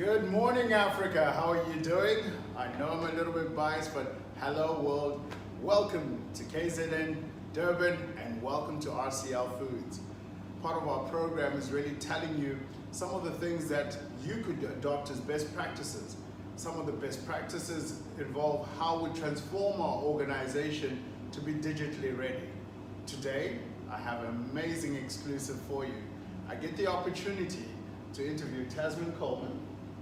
Good morning, Africa. How are you doing? I know I'm a little bit biased, but hello world. Welcome to KZN, Durban, and welcome to RCL Foods. Part of our program is really telling you some of the things that you could adopt as best practices. Some of the best practices involve how we transform our organization to be digitally ready. Today, I have an amazing exclusive for you. I get the opportunity to interview Tasmin Coleman.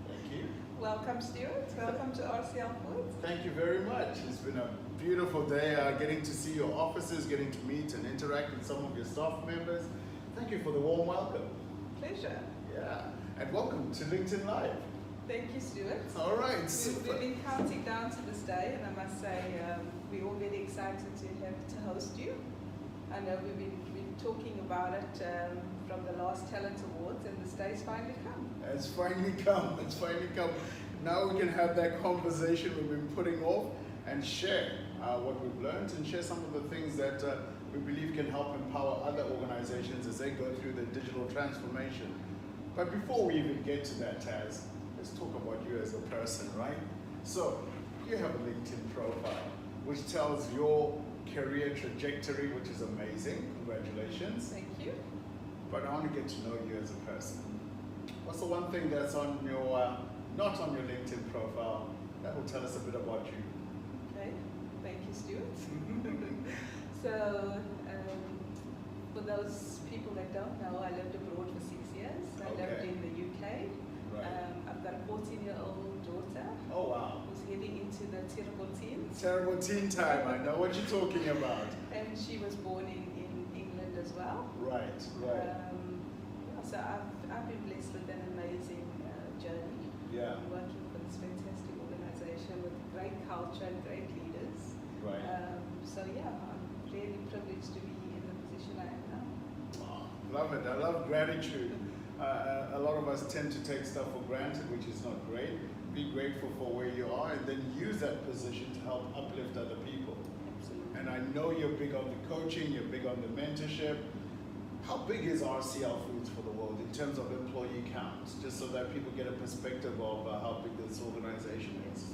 Thank you. Welcome, Stuart. Welcome to RCL Foods. Thank you very much. It's been a beautiful day getting to see your offices, getting to meet and interact with some of your staff members. Thank you for the warm welcome. Pleasure. Yeah, and welcome to LinkedIn Live. Thank you, Stuart. All right, super. We've been counting down to this day, and I must say we're all very excited to host you. I know we've been talking about it from the last Talent Awards, and this day's finally come. It's finally come. It's finally come. Now we can have that conversation we've been putting off and share what we've learned and share some of the things that we believe can help empower other organizations as they go through the digital transformation. But before we even get to that, Taz, let's talk about you as a person, right? So you have a LinkedIn profile which tells your career trajectory, which is amazing. Congratulations. Thank you. But I want to get to know you as a person. What's the one thing that's on your, not on your LinkedIn profile, that will tell us a bit about you? Okay. Thank you, Stuart. So, for those people that don't know, I lived abroad for 6 years. I lived in the UK. Right. I've got a 14-year-old daughter. Oh wow. Who's heading into the terrible teens. Terrible teen time, I know what you're talking about. And she was born in England as well. Right, right. So I've been blessed with an amazing journey. Yeah. I'm working for this fantastic organization with great culture and great leaders. Right. So yeah, I'm really privileged to be in the position I am now. Oh, love it. I love gratitude. A lot of us tend to take stuff for granted, which is not great. Be grateful for where you are and then use that position to help uplift other people. Absolutely. And I know you're big on the coaching, you're big on the mentorship. How big is RCL Foods for the world in terms of employee counts, just so that people get a perspective of how big this organization is?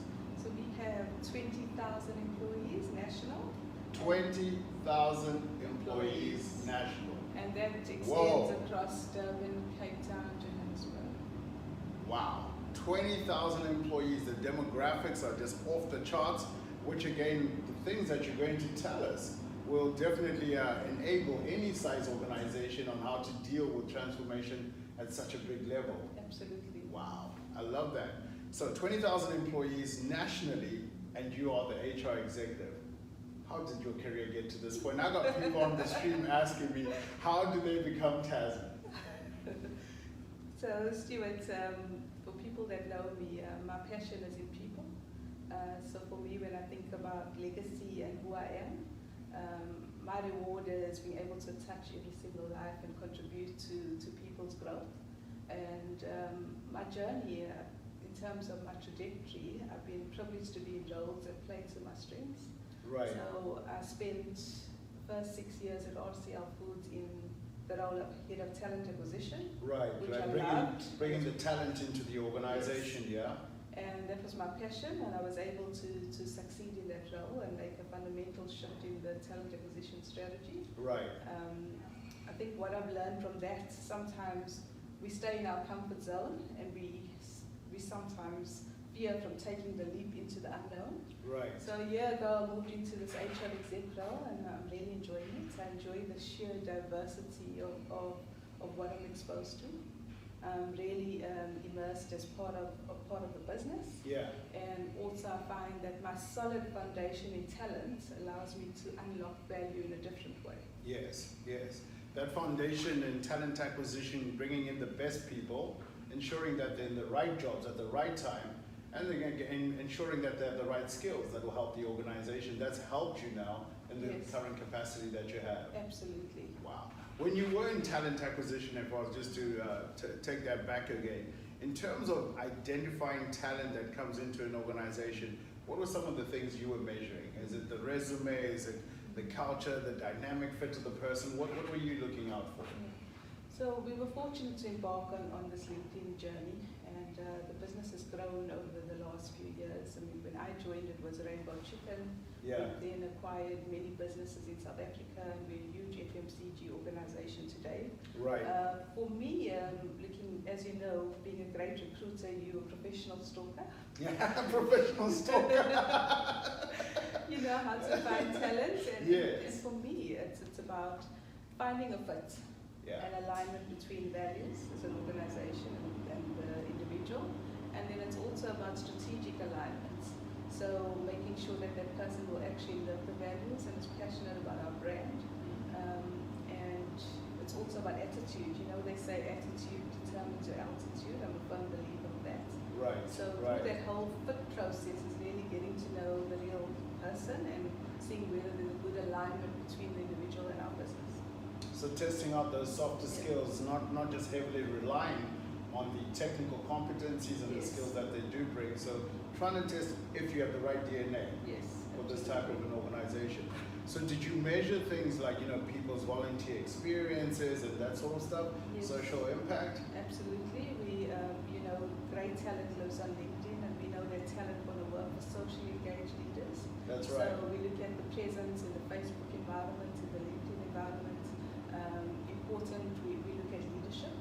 So we have 20,000 employees national. 20,000 employees national. And that extends across Durban, Cape Town, and Johannesburg. Wow, 20,000 employees. The demographics are just off the charts, which again, the things that you're going to tell us will definitely enable any size organization on how to deal with transformation at such a big level. Absolutely. Wow, I love that. So 20,000 employees nationally, and you are the HR executive. How did your career get to this point? I got people on the stream asking me, how do they become Tasmin? So Stuart, for people that know me, my passion is in people. So for me, when I think about legacy and who I am, my reward is being able to touch every single life and contribute to people's growth. And my journey, in terms of my trajectory, I've been privileged to be in roles that play to my strengths. Right. So I spent the first 6 years at RCL Foods in the role of head of talent acquisition. Right, which like I loved. bringing the talent into the organization, Yes. yeah? And that was my passion, and I was able to succeed in that role and make a fundamental shift in the talent acquisition strategy. Right. I think what I've learned from that, sometimes we stay in our comfort zone and we sometimes fear from taking the leap into the unknown. Right. So a year ago I moved into this HR exec role, and I'm really enjoying it. I enjoy the sheer diversity of what I'm exposed to. I'm really immersed as part of the business. Yeah. And also I find that my solid foundation in talent allows me to unlock value in a different way. Yes, yes. That foundation in talent acquisition, bringing in the best people, ensuring that they're in the right jobs at the right time, and again, ensuring that they have the right skills that will help the organization. That's helped you now in the Yes. current capacity that you have. Absolutely. Wow. When you were in talent acquisition, if I was just to take that back again, in terms of identifying talent that comes into an organization, what were some of the things you were measuring? Is it the resume? Is it the culture, the dynamic fit of the person? What were you looking out for? So we were fortunate to embark on this LinkedIn journey, and the business has grown over the last few years. I mean, when I joined, it was Rainbow Chicken. Yeah. We then acquired many businesses in South Africa, and we're a huge FMCG organization today. Right. For me, looking, as you know, being a great recruiter, you're a professional stalker. Yeah, professional stalker. You know how to find talent, and, Yes. and for me, it's about finding a fit, Yeah. an alignment between values as an organization and the individual, and then it's also about strategic alignments. So making sure that that person will actually live the values and is passionate about our brand, and it's also about attitude. You know, they say attitude determines your altitude. I'm a firm believer of that. Right. So right. through that whole fit process is really getting to know the real person and seeing whether there's a good alignment between the individual and our business. So testing out those softer skills, not just heavily relying on the technical competencies and the skills that they do bring. So trying to test if you have the right DNA for this type of an organization. So did you measure things like, you know, people's volunteer experiences and that sort of stuff, social impact? Absolutely. We, you know, great talent lives on LinkedIn, and we know that talent want to work with socially engaged leaders. That's right. So we look at the presence in the Facebook environment, in the LinkedIn environment. Important, we look at leadership,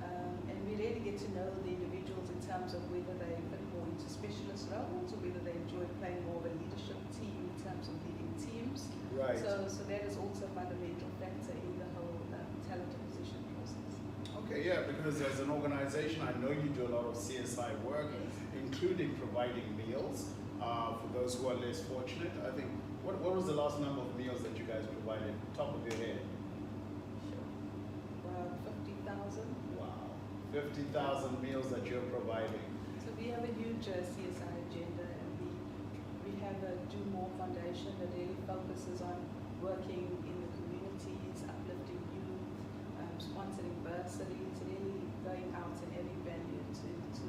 and we really get to know the individuals in terms of whether they fit more into specialist roles or whether they enjoy playing more of a leadership team in terms of leading teams. Right. So that is also a fundamental factor in the whole talent acquisition process. Okay, yeah, because as an organization, I know you do a lot of CSI work, including providing meals for those who are less fortunate. I think, what was the last number of meals that you guys provided, top of your head? 50,000. Wow, 50,000 meals that you're providing. So we have a huge CSI agenda, and we have a Do More Foundation that really focuses on working in the communities, uplifting youth, sponsoring bursaries, really going out and adding value to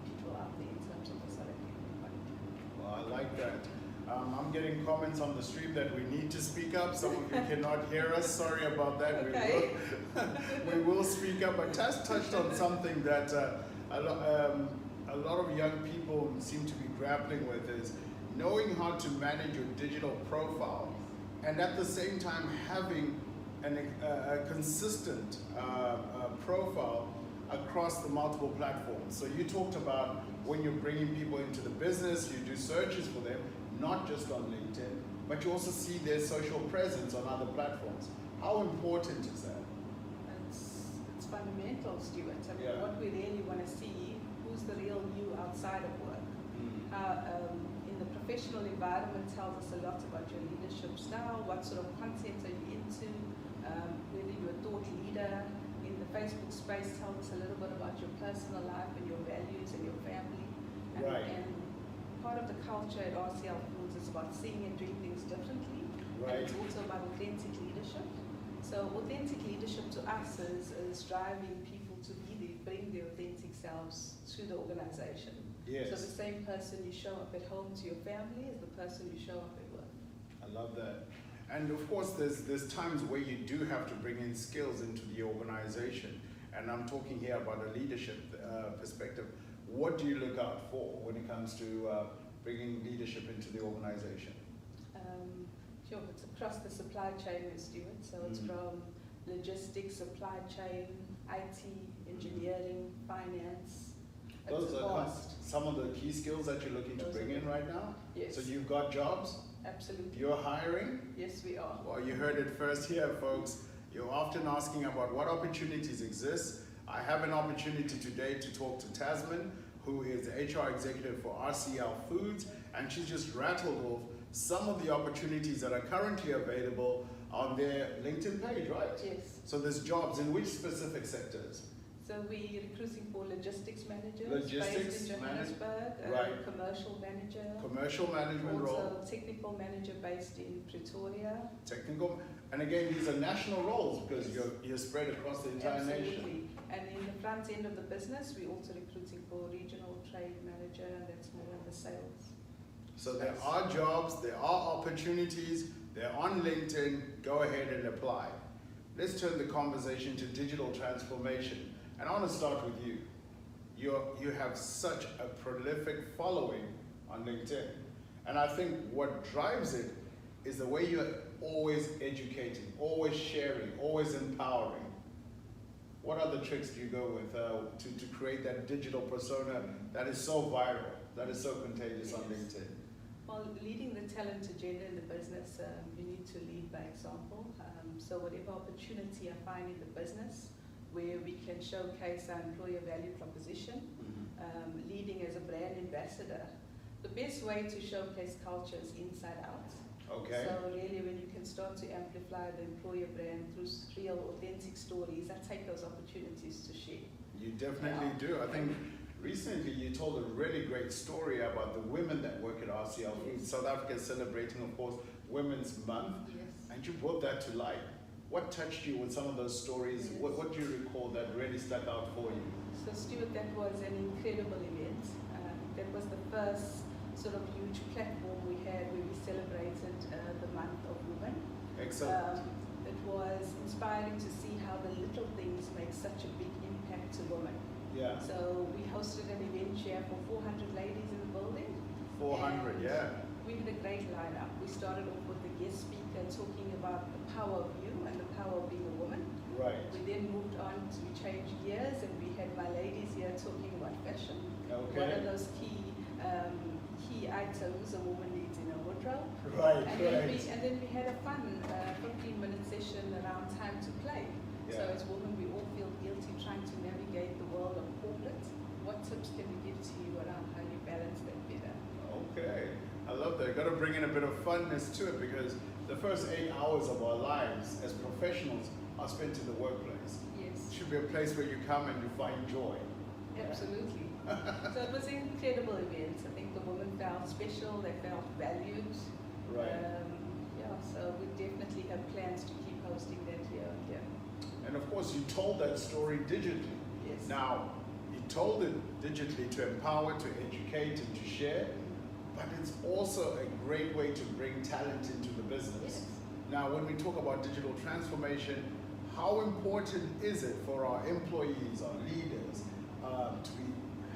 people out there in terms of the South African economy. Well, I like that. I'm getting comments on the stream that we need to speak up. Some of you cannot hear us. Sorry about that. Okay. We will speak up. But Taz touched on something that a lot of young people seem to be grappling with, is knowing how to manage your digital profile and at the same time having a consistent profile across the multiple platforms. So you talked about when you're bringing people into the business, you do searches for them, not just on LinkedIn, but you also see their social presence on other platforms. How important is that? It's fundamental, Stuart. I mean, what we really want to see, who's the real you outside of work. In the professional environment tells us a lot about your leadership style, what sort of content are you into, whether you're a thought leader. In the Facebook space tells us a little bit about your personal life and your values and your family. And part of the culture at RCL Foods is about seeing and doing things differently. And it's also about authentic leadership. So authentic leadership to us is driving people to bring their authentic selves to the organization. So the same person you show up at home to your family is the person you show up at work. I love that. And of course, there's times where you do have to bring in skills into the organization. And I'm talking here about a leadership perspective. What do you look out for when it comes to bringing leadership into the organization? Sure, it's across the supply chain, Stuart. So it's from logistics, supply chain, IT, engineering, finance. Those are some of the key skills that you're looking to bring in right now? Yes. So you've got jobs? Absolutely. You're hiring? Yes, we are. Well, you heard it first here, folks. You're often asking about what opportunities exist. I have an opportunity today to talk to Tasmin, who is the HR executive for RCL Foods, and she just rattled off some of the opportunities that are currently available on their LinkedIn page, right? Yes. So there's jobs in which specific sectors? So we're recruiting for logistics managers Logistics based in Johannesburg, commercial manager. Commercial management role. Also technical manager based in Pretoria. Technical, and again, these are national roles because you're spread across the entire nation. And in the front end of the business, we're also recruiting for regional trade manager, and that's more in the sales. So there are jobs, there are opportunities, they're on LinkedIn, go ahead and apply. Let's turn the conversation to digital transformation. And I want to start with you. you have such a prolific following on LinkedIn. And I think what drives it is the way you're always educating, always sharing, always empowering. What other tricks do you go with to create that digital persona that is so viral, that is so contagious on LinkedIn? Well, leading the talent agenda in the business, you need to lead by example. So whatever opportunity I find in the business where we can showcase our employer value proposition, leading as a brand ambassador, the best way to showcase culture is inside out. Okay. So really when you can start to amplify the employer brand through real authentic stories, I take those opportunities to share. You definitely do. I think recently you told a really great story about the women that work at RCL Foods. South Africa is celebrating, of course, Women's Month, and you brought that to light. What touched you with some of those stories? What do you recall that really stuck out for you? So Stuart, that was an incredible event. That was the first sort of huge platform we had where we celebrated the month of women. Excellent. It was inspiring to see how the little things make such a big impact to women. Yeah. So we hosted an event here for 400 ladies in the building. 400, yeah. We had a great lineup. We started off with the guest speaker talking about the power of you and the power of being a woman. Right. We then moved on to change gears and we had my ladies here talking about fashion. Okay. What are those key items a woman needs in a wardrobe? Right, and then we had a fun 15-minute session around time to play. Yeah. So as women, we all feel guilty trying to navigate the world of corporate. What tips can we give to you around how you balance that better? Okay, I love that. Got to bring in a bit of funness to it because the first 8 hours of our lives as professionals are spent in the workplace. Yes. It should be a place where you come and you find joy. Absolutely. So it was an incredible event. I think the women felt special, they felt valued. Right. So we definitely have plans to keep hosting that here and here. And of course, you told that story digitally. Yes. Now, you told it digitally to empower, to educate, and to share, but it's also a great way to bring talent into the business. Yes. Now, when we talk about digital transformation, how important is it for our employees, our leaders, to be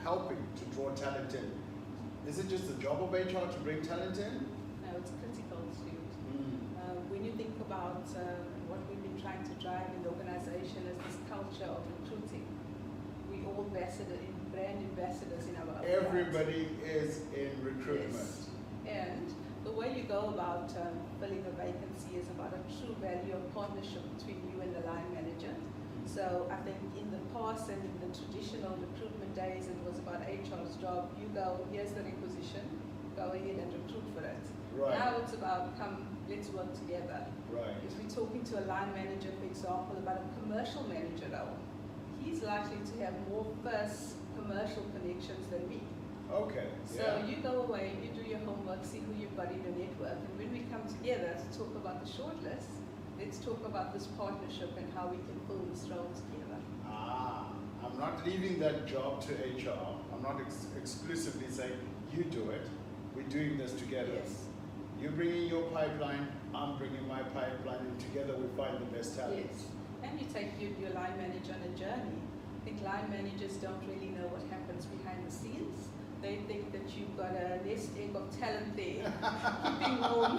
helping to draw talent in? Is it just the job of HR to bring talent in? No, it's critical to when you think about what we've been trying to drive in the organization is this culture of recruiting. We all brand ambassadors in our own Everybody is in recruitment. Yes. And the way you go about filling a vacancy is about a true value of partnership between you and the line manager. So I think in the past and in the traditional recruitment days, it was about HR's job. You go, here's the requisition, go ahead and recruit for it. Right. Now it's about, come, let's work together. Right. If we're talking to a line manager, for example, about a commercial manager role, he's likely to have more first commercial connections than me. Okay. So you go away, you do your homework, see who you've got in your network, and when we come together to talk about the shortlist, let's talk about this partnership and how we can pull this role together. I'm not leaving that job to HR. I'm not exclusively saying, you do it. We're doing this together. Yes. You're bringing your pipeline, I'm bringing my pipeline, and together we find the best talent. Yes. And you take your line manager on a journey. I think line managers don't really know what happens behind the scenes. They think that you've got a nest egg of talent there, keeping warm.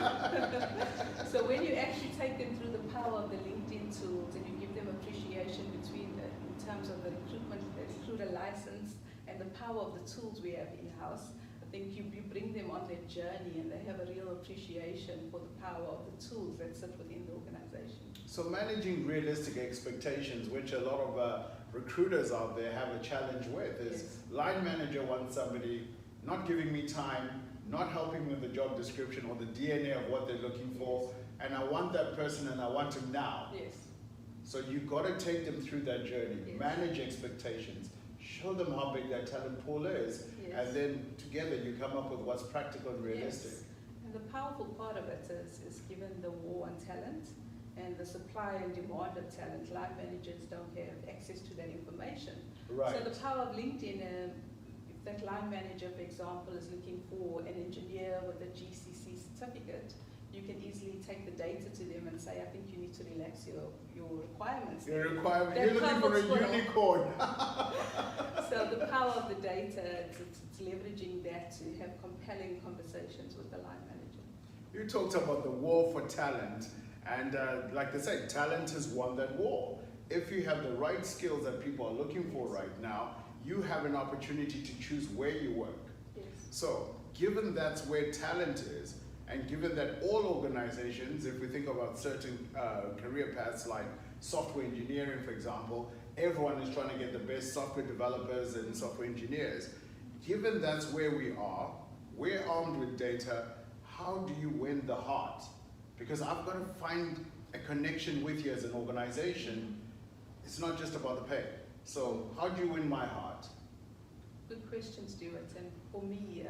So when you actually take them through the power of the LinkedIn tools and you give them appreciation in terms of the recruiter license and the power of the tools we have in-house, I think you bring them on their journey and they have a real appreciation for the power of the tools that sit within the organization. So managing realistic expectations, which a lot of recruiters out there have a challenge with, is line manager wants somebody not giving me time, not helping with the job description or the DNA of what they're looking for, and I want that person and I want him now. Yes. So you've got to take them through that journey, manage expectations, show them how big that talent pool is, and then together you come up with what's practical and realistic. Yes. And the powerful part of it is given the war on talent and the supply and demand of talent, line managers don't have access to that information. Right. So the power of LinkedIn, if that line manager, for example, is looking for an engineer with a GCC certificate, you can easily take the data to them and say, I think you need to relax your requirements. Your requirement. That You're looking for a covers well. unicorn. So the power of the data, it's leveraging that to have compelling conversations with the line manager. You talked about the war for talent, and like they say, talent has won that war. If you have the right skills that people are looking for right now, you have an opportunity to choose where you work. Yes. So, given that's where talent is, and given that all organizations, if we think about certain career paths like software engineering, for example, everyone is trying to get the best software developers and software engineers. Given that's where we are, we're armed with data, how do you win the heart? Because I've got to find a connection with you as an organization. It's not just about the pay. So how do you win my heart? Good question, Stuart. And for me,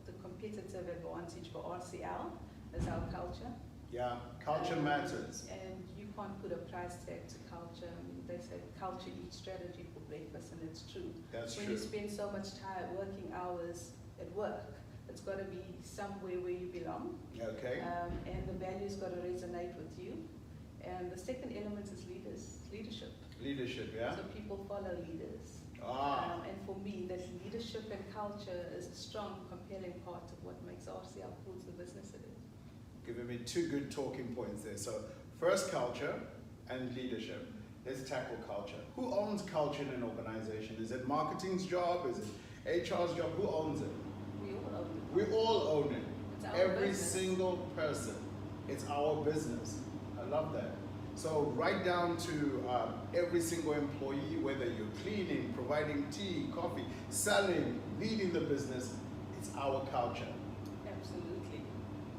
the competitive advantage for RCL is our culture. Yeah, culture matters. And you can't put a price tag to culture. I mean, they say culture eats strategy for breakfast, and it's true. That's when true. you spend so much time working hours at work, it's got to be somewhere where you belong. Okay. And the value's got to resonate with you. And the second element is leadership. Leadership, yeah? So people follow leaders. And for me, that leadership and culture is a strong, compelling part of what makes RCL Foods the business it is. Giving me two good talking points there. So first, culture and leadership. Let's tackle culture. Who owns culture in an organization? Is it marketing's job? Is it HR's job? Who owns it? We all own it. We all own it. It's our Every business. single person. It's our business. I love that. So right down to every single employee, whether you're cleaning, providing tea, coffee, selling, leading the business, it's our culture. Absolutely.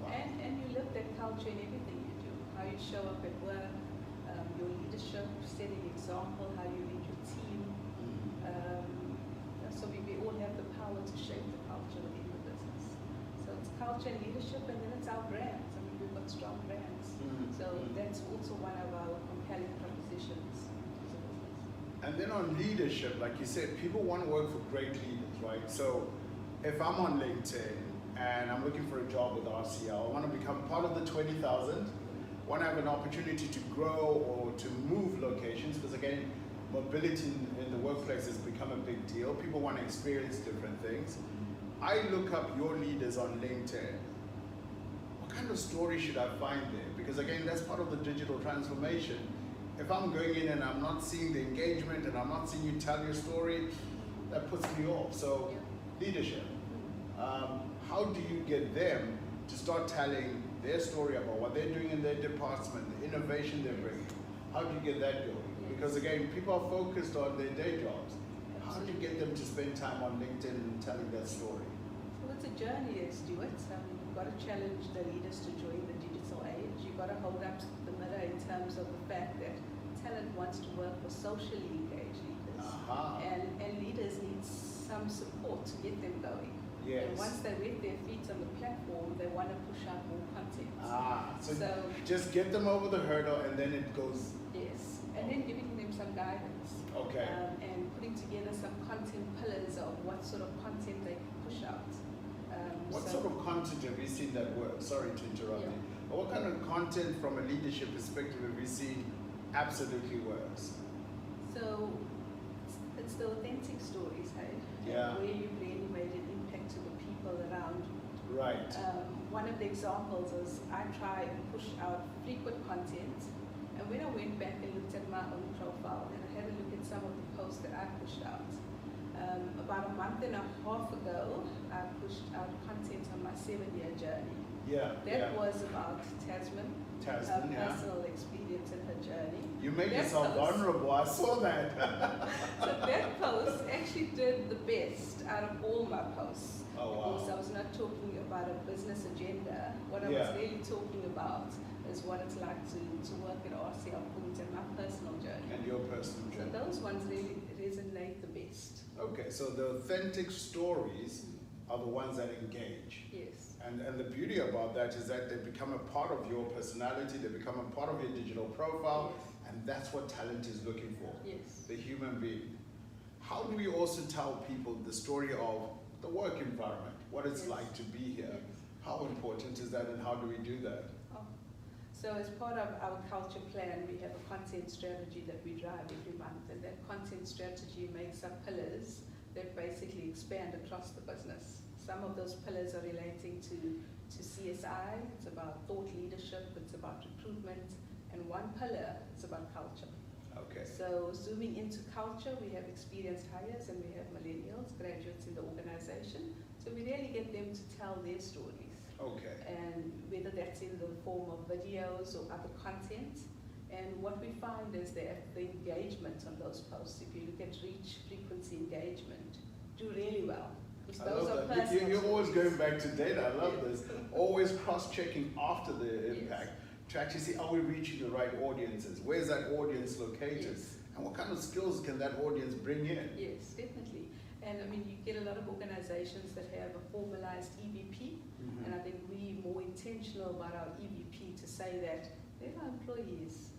Wow. And you live that culture in everything you do. How you show up at work, your leadership, setting example, how you lead your team. So we all have the power to shape the culture within the business. So it's culture and leadership, and then it's our brands. I mean, we've got strong brands. So that's also one of our compelling propositions as a business. And then on leadership, like you said, people want to work for great leaders, right? So if I'm on LinkedIn and I'm looking for a job with RCL, I want to become part of the 20,000, want to have an opportunity to grow or to move locations, because again, mobility in the workplace has become a big deal. People want to experience different things. I look up your leaders on LinkedIn. What kind of story should I find there? Because again, that's part of the digital transformation. If I'm going in and I'm not seeing the engagement and I'm not seeing you tell your story, that puts me off. So leadership, how do you get them to start telling their story about what they're doing in their department, the innovation they're bringing? How do you get that going? Because again, people are focused on their day jobs. How do you get them to spend time on LinkedIn and telling that story? Well, it's a journey, Stuart. You've got to challenge the leaders to join the digital age. You've got to hold up the mirror in terms of the fact that talent wants to work for socially engaged leaders. And leaders need some support to get them going. Yes. And once they wet their feet on the platform, they want to push out more content. So just get them over the hurdle and then it goes. Yes, and then giving them some guidance. Okay. And putting together some content pillars of what sort of content they can push out. What sort of content have you seen that work? Sorry to interrupt you. But what kind of content from a leadership perspective have you seen absolutely works? So it's the authentic stories, hey? Yeah. Where you've really made an impact to the people around you. Right. One of the examples is I try and push out frequent content. And when I went back and looked at my own profile and I had a look at some of the posts that I pushed out, about a month and a half ago, I pushed out content on my 7-year journey. That was about Tasmin, her personal experience and her journey. You made That yourself post- vulnerable, I saw that. So that post actually did the best out of all my posts. Oh, wow. Because I was not talking about a business agenda. What I was really talking about is what it's like to work at RCL Foods and my personal journey. And your personal journey. So those ones really resonate the best. Okay, so the authentic stories are the ones that engage. Yes. And the beauty about that is that they become a part of your personality, they become a part of your digital profile, and that's what talent is looking for. Yes. The human being. How do we also tell people the story of the work environment, what it's like to be here? How important is that and how do we do that? So as part of our culture plan, we have a content strategy that we drive every month, and that content strategy makes up pillars that basically expand across the business. Some of those pillars are relating to CSI, it's about thought leadership, it's about recruitment, and one pillar is about culture. Okay. So zooming into culture, we have experienced hires and we have millennials, graduates in the organization. So we really get them to tell their stories. Okay. And whether that's in the form of videos or other content. And what we find is that the engagement on those posts, if you look at reach, frequency, engagement, do really well. I love that. You're always going back to data. I love this. Always cross-checking after the impact to actually see, are we reaching the right audiences? Where's that audience located? Yes. And what kind of skills can that audience bring in? Yes, definitely. And I mean, you get a lot of organizations that have a formalized EVP, and I think we're more intentional about our EVP to say that let our employees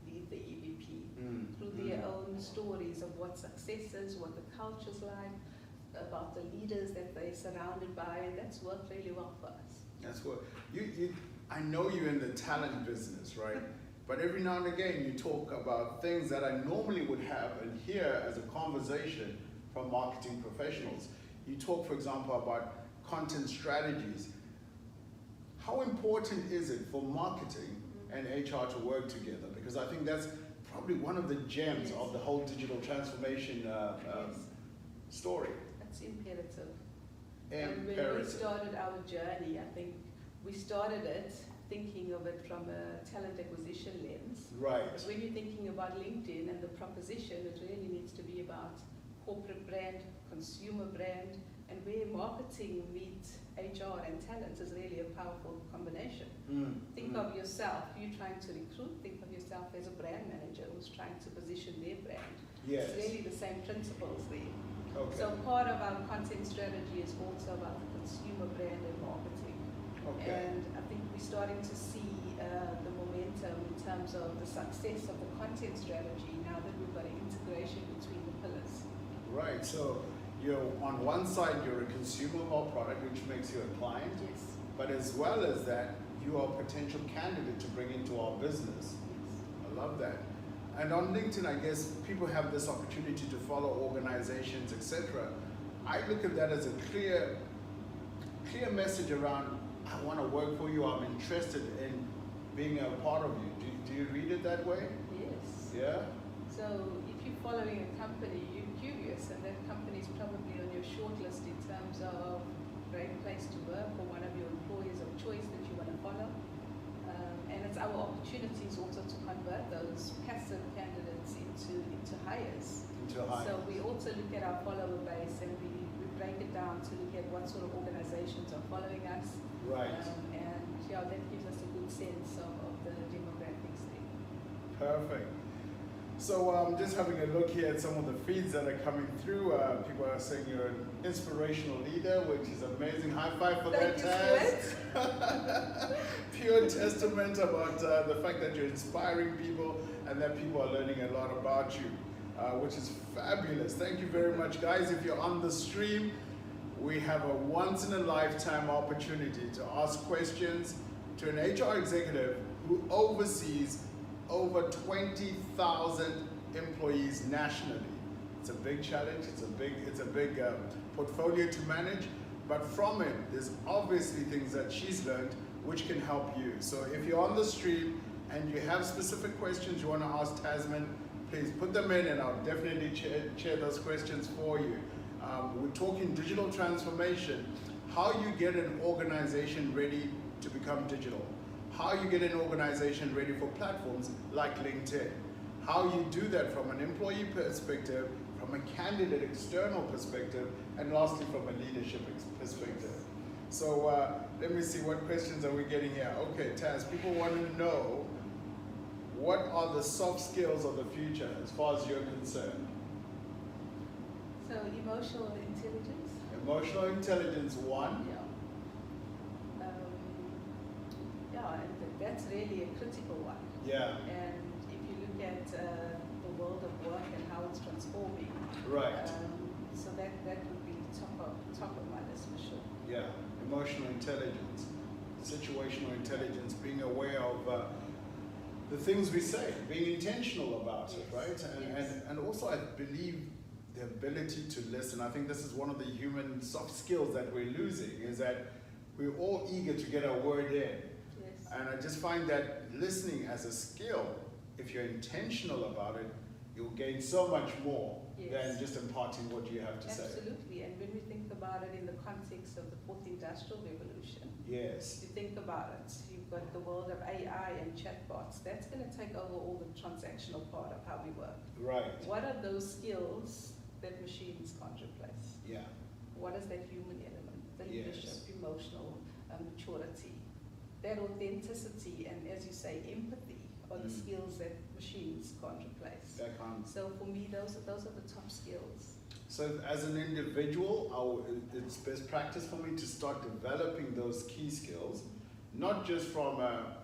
lead the EVP through their own stories of what success is, what the culture's like, about the leaders that they're surrounded by, and that's worked really well for us. That's what I know you're in the talent business, right? But every now and again you talk about things that I normally would have and hear as a conversation from marketing professionals. You talk, for example, about content strategies. How important is it for marketing and HR to work together? Because I think that's probably one of the gems of the whole digital transformation story. That's imperative. And when we started our journey, I think we started it thinking of it from a talent acquisition lens. Right. But when you're thinking about LinkedIn and the proposition, it really needs to be about corporate brand, consumer brand, and where marketing meets HR and talent is really a powerful combination. Think of yourself, you're trying to recruit, think of yourself as a brand manager who's trying to position their brand. Yes. It's really the same principles there. Okay. So part of our content strategy is also about the consumer brand and marketing. Okay. And I think we're starting to see the momentum in terms of the success of the content strategy now that we've got an integration between the pillars. Right, so you're on one side you're a consumer of our product, which makes you a client. Yes. But as well as that, you are a potential candidate to bring into our business. Yes. I love that. And on LinkedIn, I guess people have this opportunity to follow organizations, etc. I look at that as a clear message around, I want to work for you, I'm interested in being a part of you. Do you read it that way? Yes. Yeah? So if you're following a company, you're curious, and that company is probably on your shortlist in terms of great place to work or one of your employees of choice that you want to follow. And it's our opportunities also to convert those passive candidates into hires. So we also look at our follower base and we break it down to look at what sort of organizations are following us. Right. And yeah, that gives us a good sense of the demographics there. Perfect. So just having a look here at some of the feeds that are coming through. People are saying you're an inspirational leader, which is amazing. High five for that, Taz. Pure testament about the fact that you're inspiring people and that people are learning a lot about you, which is fabulous. Thank you very much, guys. If you're on the stream, we have a once-in-a-lifetime opportunity to ask questions to an HR executive who oversees over 20,000 employees nationally. It's a big challenge, it's a big portfolio to manage, but from it, there's obviously things that she's learned which can help you. So if you're on the stream and you have specific questions you want to ask Tasmin, please put them in and I'll definitely share those questions for you. We're talking digital transformation, how you get an organization ready to become digital. How you get an organization ready for platforms like LinkedIn. How you do that from an employee perspective, from a candidate external perspective, and lastly from a leadership perspective. So let me see, what questions are we getting here? Okay, Taz, people want to know what are the soft skills of the future as far as you're concerned? So emotional intelligence. Emotional intelligence, one. And that's really a critical one. Yeah. And if you look at the world of work and how it's transforming, right. So that would be top of my list for sure. Yeah, emotional intelligence. situational intelligence, being aware of the things we say, being intentional about it, right? And also I believe the ability to listen. I think this is one of the human soft skills that we're losing, is that we're all eager to get our word in. Yes. And I just find that listening as a skill, if you're intentional about it, you'll gain so much more than just imparting what you have to say. Absolutely, and when we think about it in the context of the fourth industrial revolution, yes, you think about it, you've got the world of AI and chatbots. That's going to take over all the transactional part of how we work. right. What are those skills that machines can't replace? Yeah. What is that human element, the leadership, Yes. emotional maturity, that authenticity, and as you say, empathy are the skills that machines can't replace. That can't. So for me, those are the top skills. So as an individual, it's best practice for me to start developing those key skills, not just from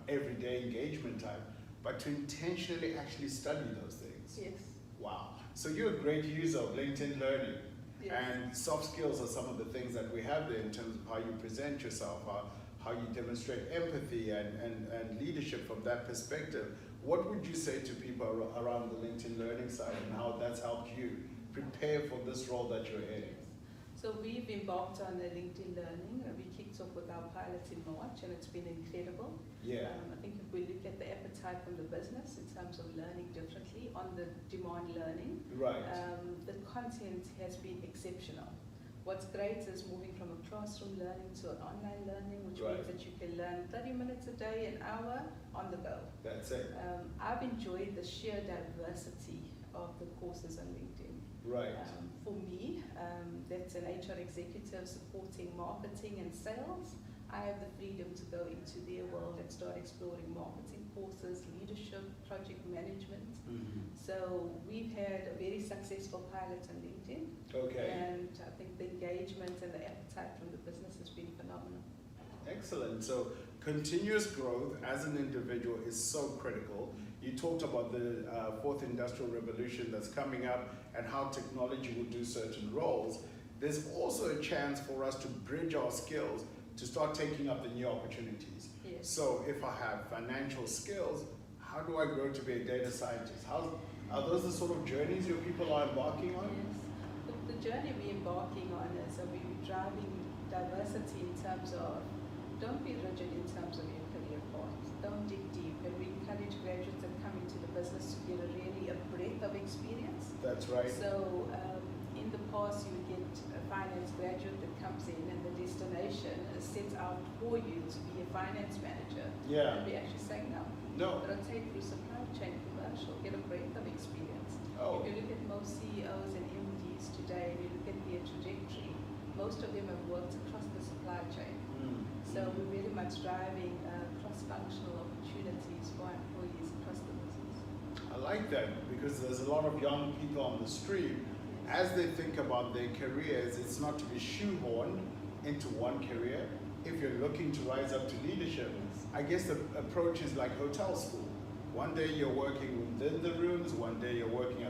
everyday engagement time, but to intentionally actually study those things. Yes. Wow. So you're a great user of LinkedIn Learning. Yes. And soft skills are some of the things that we have there in terms of how you present yourself, how you demonstrate empathy and leadership from that perspective. What would you say to people around the LinkedIn Learning side and how that's helped you prepare for this role that you're in? So we've embarked on the LinkedIn Learning. We kicked off with our pilot in March, and it's been incredible. Yeah. I think if we look at the appetite from the business in terms of learning differently on the demand learning, Right. the content has been exceptional. What's great is moving from a classroom learning to an online learning, which means that you can learn 30 minutes a day, an hour, on the go. That's it. I've enjoyed the sheer diversity of the courses on LinkedIn. Right. For me, that's an HR executive supporting marketing and sales. I have the freedom to go into their world and start exploring marketing courses, leadership, project management. So we've had a very successful pilot on LinkedIn. Okay. And I think the engagement and the appetite from the business has been phenomenal. Excellent. So continuous growth as an individual is so critical. You talked about the fourth industrial revolution that's coming up and how technology will do certain roles. There's also a chance for us to bridge our skills to start taking up the new opportunities. Yes. So if I have financial skills, how do I grow to be a data scientist? Are those the sort of journeys your people are embarking on? Yes. The journey we're embarking on is we're driving diversity in terms of, don't be rigid in terms of your career path. Don't dig deep. And we encourage graduates that come into the business to get a breadth of experience. That's right. So in the past, you would get a finance graduate that comes in and the destination is set out for you to be a finance manager. Yeah. And we actually say no. Rotate through supply chain, commercial, get a breadth of experience. Oh. If you look at most CEOs and MDs today, and you look at their trajectory, most of them have worked across the supply chain. So we're very much driving cross-functional opportunities for our employees across the business. I like that because there's a lot of young people on the street. As they think about their careers, it's not to be shoehorned into one career. If you're looking to rise up to leadership, I guess the approach is like hotel school. One day you're working within the rooms, one day you're working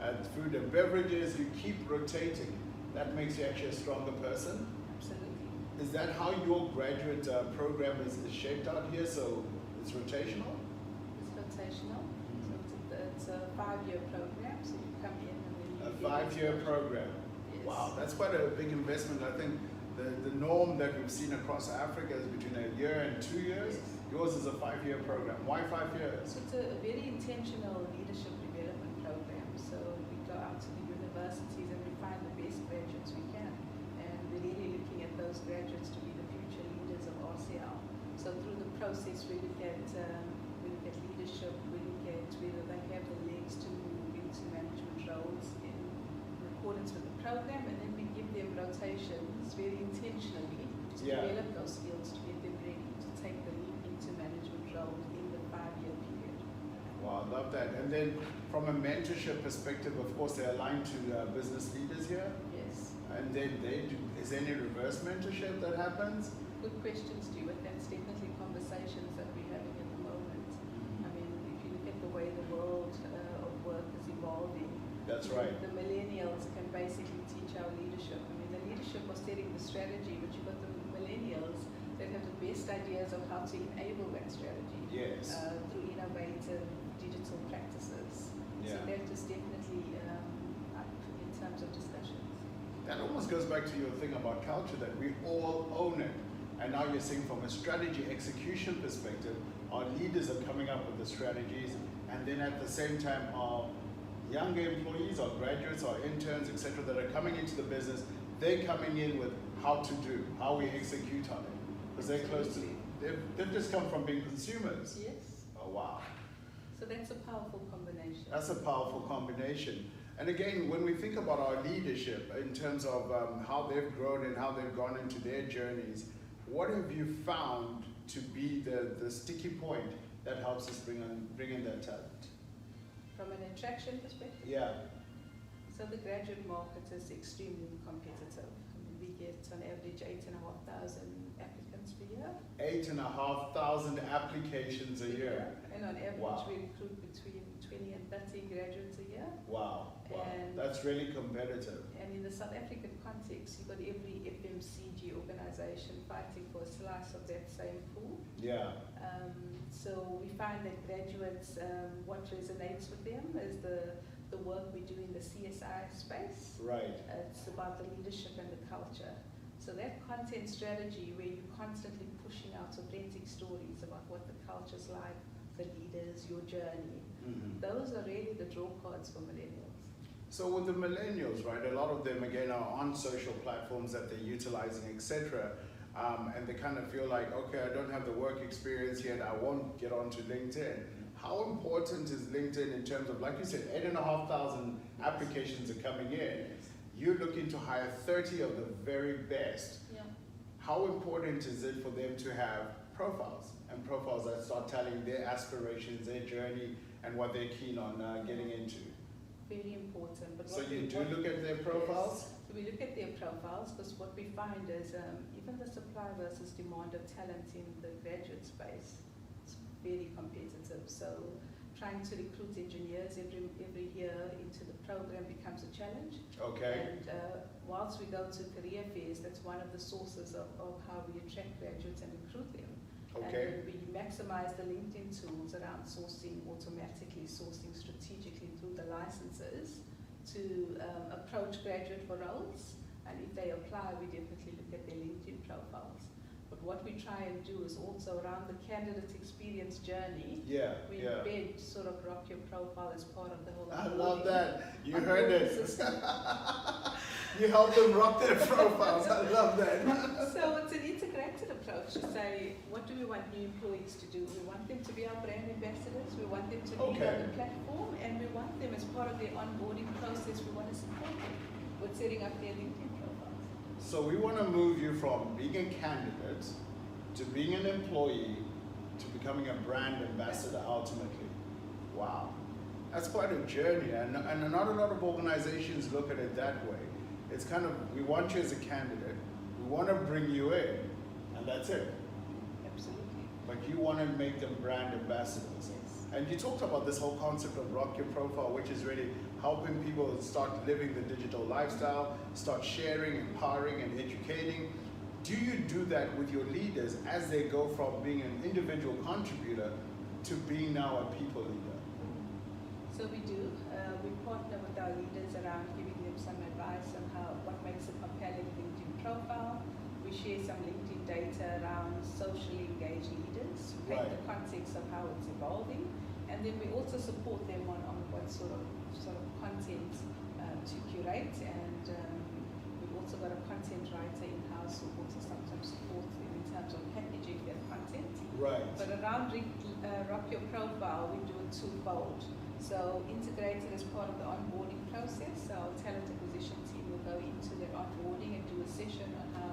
at food and beverages. You keep rotating. That makes you actually a stronger person. Absolutely. Is that how your graduate program is shaped out here? So it's rotational? It's rotational. So it's a 5-year program. So you come in and then A 5-year program. Yes. Wow, that's quite a big investment. I think the norm that we've seen across Africa is between 1 year and 2 years. Yes. Yours is a 5-year program. Why 5 years? So it's a very intentional leadership development program. So we go out to the universities and we find the best graduates we can. And we're really looking at those graduates to be the future leaders of RCL. So through the process, we look at leadership, we look at whether they have the legs to move into management roles in accordance with the program, and then we give them rotations very intentionally to develop those skills to get them ready to take the leap into management roles in the 5-year period. Wow, I love that. And then from a mentorship perspective, of course, they're aligned to business leaders here. Yes. And then is there any reverse mentorship that happens? Good question, Stuart. That's definitely conversations that we're having at the moment. I mean, if you look at the way the world of work is evolving, That's right. The millennials can basically teach our leadership. I mean, the leadership was setting the strategy, but you've got the millennials that have the best ideas of how to enable that strategy Yes. through innovative digital practices. Yeah. So that is definitely up in terms of discussions. That almost goes back to your thing about culture, that we all own it. And now you're saying from a strategy execution perspective, our leaders are coming up with the strategies, and then at the same time our younger employees, our graduates, our interns, etc., that are coming into the business, they're coming in with how to do, how we execute on it. Because they're close to, they've just come from being consumers. Yes. Oh, wow. So that's a powerful combination. That's a powerful combination. And again, when we think about our leadership in terms of how they've grown and how they've gone into their journeys, what have you found to be the sticky point that helps us bring in that talent? From an attraction perspective? Yeah. So the graduate market is extremely competitive. I mean, we get on average 8,500 applicants per year. 8,500 applications a year. And on average, Wow. we recruit between 20 and 30 graduates a year. Wow. Wow. And That's really competitive. And in the South African context, you've got every FMCG organization fighting for a slice of that same pool. Yeah. So we find that graduates, what resonates with them is the work we do in the CSI space. Right. It's about the leadership and the culture. So that content strategy where you're constantly pushing out authentic stories about what the culture's like, the leaders, your journey, those are really the draw cards for millennials. So with the millennials, right, a lot of them again are on social platforms that they're utilizing, etc. And they kind of feel like, okay, I don't have the work experience yet, I won't get onto LinkedIn. How important is LinkedIn in terms of, like you said, 8,500 applications are coming in. You're looking to hire 30 of the very best. Yeah. How important is it for them to have profiles, and profiles that start telling their aspirations, their journey, and what they're keen on getting into? Very important. But So you do look at their profiles? Yes. So we look at their profiles because what we find is even the supply versus demand of talent in the graduate space is very competitive. So trying to recruit engineers every year into the program becomes a challenge. Okay. And whilst we go to career fairs, that's one of the sources of how we attract graduates and recruit them. Okay. And we maximize the LinkedIn tools around sourcing, automatically sourcing strategically through the licenses to approach graduate for roles. And if they apply, we definitely look at their LinkedIn profiles. But what we try and do is also around the candidate experience journey, we embed sort of rock your profile as part of the whole. I love that. You heard it. You help them rock their profiles. I love that. So it's an integrated approach to say, what do we want new employees to do? We want them to be our brand ambassadors. We want them to lead on the platform, and we want them as part of their onboarding process. We want to support them with setting up their LinkedIn profiles. So we want to move you from being a candidate to being an employee to becoming a brand ambassador ultimately. Wow. That's quite a journey, and not a lot of organizations look at it that way. It's kind of, we want you as a candidate, we want to bring you in, and that's it. Absolutely. But you want to make them brand ambassadors. Yes. And you talked about this whole concept of rock your profile, which is really helping people start living the digital lifestyle, start sharing, empowering, and educating. Do you do that with your leaders as they go from being an individual contributor to being now a people leader? So we do. We partner with our leaders around giving them some advice on what makes a compelling LinkedIn profile. We share some LinkedIn data around socially engaged leaders, paint the context of how it's evolving, and then we also support them on what sort of content to curate, and we've also got a content writer in-house who also sometimes supports them in terms of packaging their content. Right. But around Rock Your Profile, we do it twofold. So integrated as part of the onboarding process. So our talent acquisition team will go into their onboarding and do a session on how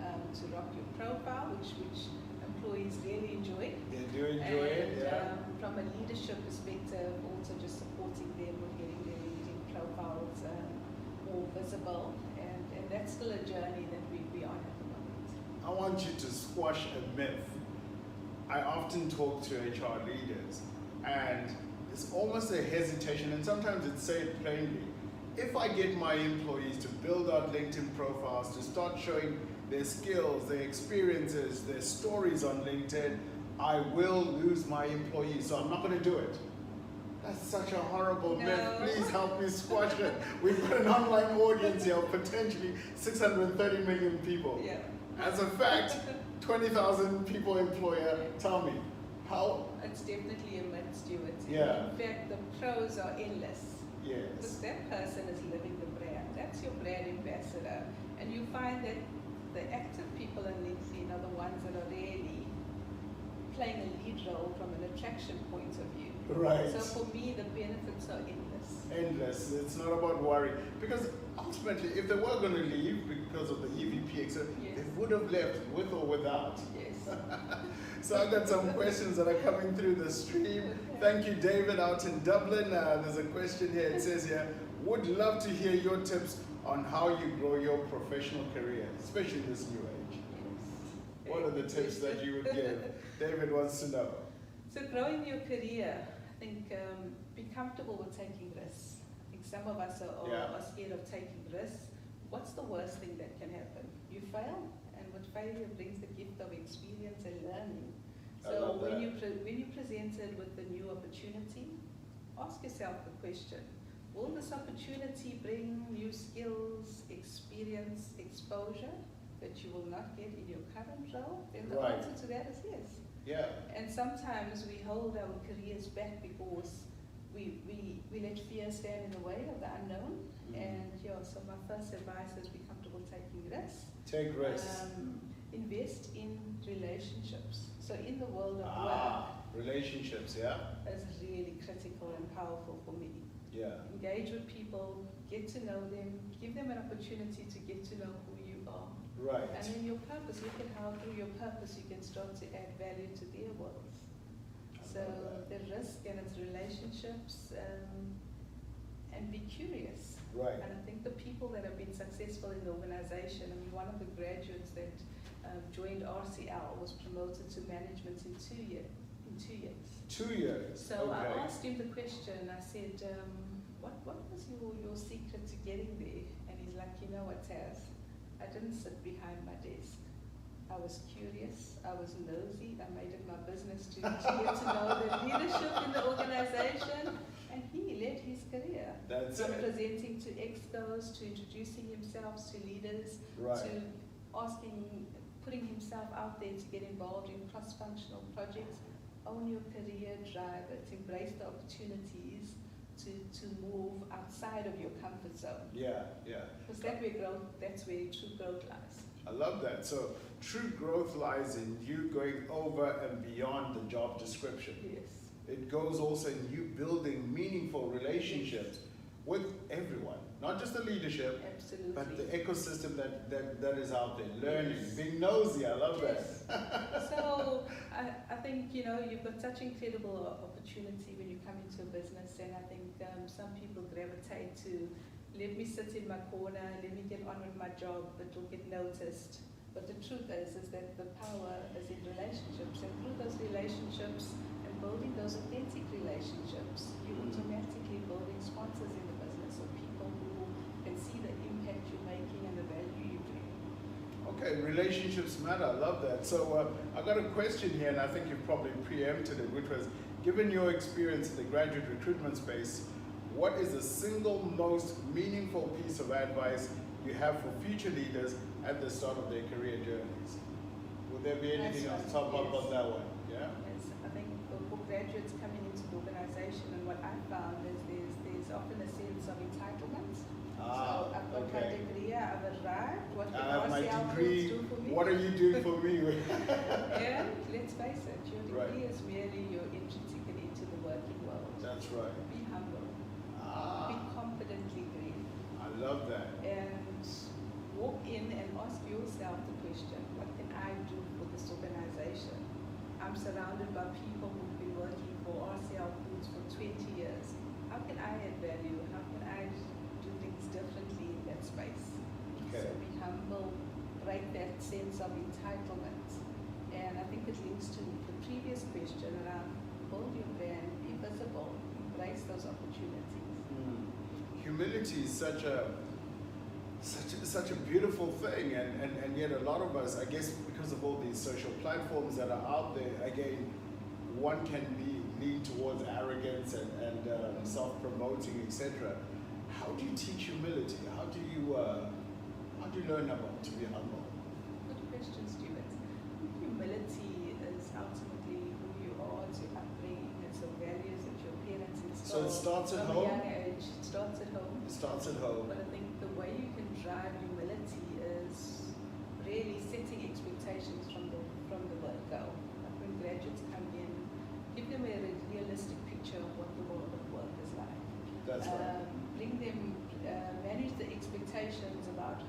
to rock your profile, which employees really enjoy. They do enjoy it, yeah. From a leadership perspective, also just supporting them with getting their LinkedIn profiles more visible. And that's still a journey that we're on at the moment. I want you to squash a myth. I often talk to HR leaders, and it's almost a hesitation, and sometimes it's said plainly. If I get my employees to build out LinkedIn profiles, to start showing their skills, their experiences, their stories on LinkedIn, I will lose my employee, so I'm not going to do it. That's such a horrible myth. Please help me squash it. We've got an online audience here of potentially 630 million people. Yeah. As a fact, 20,000 people employer. Tell me, how? It's definitely a myth, Stuart. Yeah. In fact, the pros are endless. Yes. Because that person is living the brand. That's your brand ambassador. And you find that the active people on LinkedIn are the ones that are really playing a lead role from an attraction point of view. Right. So for me, the benefits are endless. Endless. It's not about worry. Because ultimately, if they were going to leave because of the EVP, etc., Yes. they would have left with or without. Yes. So I've got some questions that are coming through the stream. Okay. Thank you, David, out in Dublin. There's a question here. It says here, would love to hear your tips on how you grow your professional career, especially this new age. Yes. What are the tips that you would give? David wants to know. So growing your career, I think be comfortable with taking risks. I think some of us are scared of taking risks. What's the worst thing that can happen? You fail, and with failure brings the gift of experience and learning. So when you're presented with a new opportunity, ask yourself the question, will this opportunity bring new skills, experience, exposure that you will not get in your current role? Then the answer to that is yes. Yeah. And sometimes we hold our careers back because we let fear stand in the way of the unknown. And so my first advice is be comfortable taking risks. Take risks. Invest in relationships. So in the world of work, relationships, is really critical and powerful for me. Yeah. Engage with people, get to know them, give them an opportunity to get to know who you are. Right. And then your purpose, look at how through your purpose you can start to add value to their worlds. So the risk and its relationships, and be curious. Right. And I think the people that have been successful in the organization, I mean, one of the graduates that joined RCL was promoted to management in 2 years. 2 years. So I asked him the question, I said, what was your secret to getting there? And he's like, you know what, Taz? I didn't sit behind my desk. I was curious, I was nosy, I made it my business to get to know the leadership in the organization, and he led his career. From presenting to expos, to introducing himself to leaders, to putting himself out there to get involved in cross-functional projects. Own your career, drive it, embrace the opportunities to move outside of your comfort zone. Yeah, yeah. Because that's where true growth lies. I love that. So true growth lies in you going over and beyond the job description. Yes. It goes also in you building meaningful relationships with everyone, not just the leadership, Absolutely. but the ecosystem that is out there, learning, being nosy. I love that. So I think, you've got such incredible opportunity when you come into a business, and I think some people gravitate to, let me sit in my corner, let me get on with my job, but will get noticed. But the truth is that the power is in relationships, and through those relationships and building those authentic relationships, you're automatically building sponsors in the business, or people who can see the impact you're making and the value you bring. Okay, relationships matter. I love that. So I got a question here, and I think you've probably preempted it, which was, given your experience in the graduate recruitment space, what is the single most meaningful piece of advice you have for future leaders at the start of their career journeys? Would there be anything else to top up on that one? Yeah? Yes, I think for graduates coming into the organization, and what I found is there's often a sense of entitlement. So I've got my degree, I've arrived, what can RCL do for me? What are you doing for me? And let's face it, your degree is merely your entry ticket into the working world. That's right. Be humble. Be confidently green. I love that. And walk in and ask yourself the question, what can I do for this organization? I'm surrounded by people who've been working for RCL Foods for 20 years. How can I add value? How can I do things differently in that space? Okay. So be humble, break that sense of entitlement. And I think it links to the previous question around build your brand, be visible, embrace those opportunities. Humility is such a such a beautiful thing, and yet a lot of us, I guess, because of all these social platforms that are out there, again, one can lean towards arrogance and self-promoting, etc. How do you teach humility? How do you learn about to be humble? Good question, Stuart. Humility is ultimately who you are, it's your upbringing, it's the values that your parents So install it starts at from home? a young age. It starts at home. It starts at home. But I think the way you can drive humility is really setting expectations from the word go. Like when graduates come in, give them a realistic picture of what the world of work is like. That's right. Bring them, manage the expectations about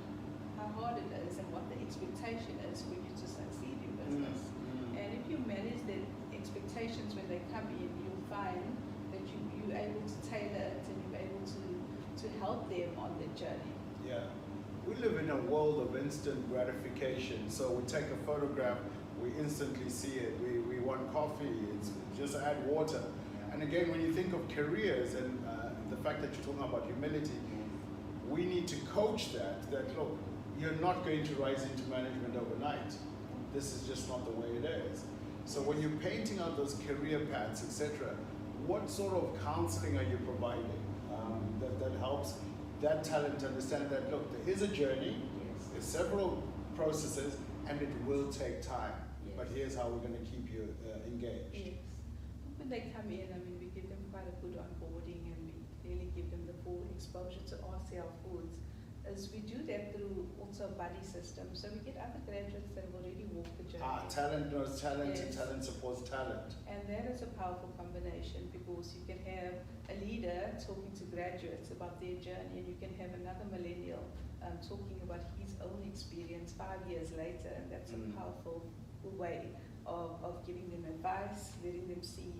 how hard it is and what the expectation is for you to succeed in business. And if you manage the expectations when they come in, you'll find that you're able to tailor it and you're able to help them on their journey. Yeah. We live in a world of instant gratification. So we take a photograph, we instantly see it. We want coffee, it's just add water. And again, when you think of careers and the fact that you're talking about humility, we need to coach that look, you're not going to rise into management overnight. This is just not the way it is. So when you're painting out those career paths, etc., what sort of counseling are you providing that helps that talent understand that, look, there is a journey, there's several processes, and it will take time. But here's how we're going to keep you engaged. Yes. When they come in, I mean, we give them quite a good onboarding and we really give them the full exposure to RCL foods. As we do that through also a buddy system, so we get other graduates that have already walked the journey. Talent knows talent, and Yes. talent supports talent. And that is a powerful combination because you can have a leader talking to graduates about their journey, and you can have another millennial talking about his own experience 5 years later, and that's a powerful way of giving them advice, letting them see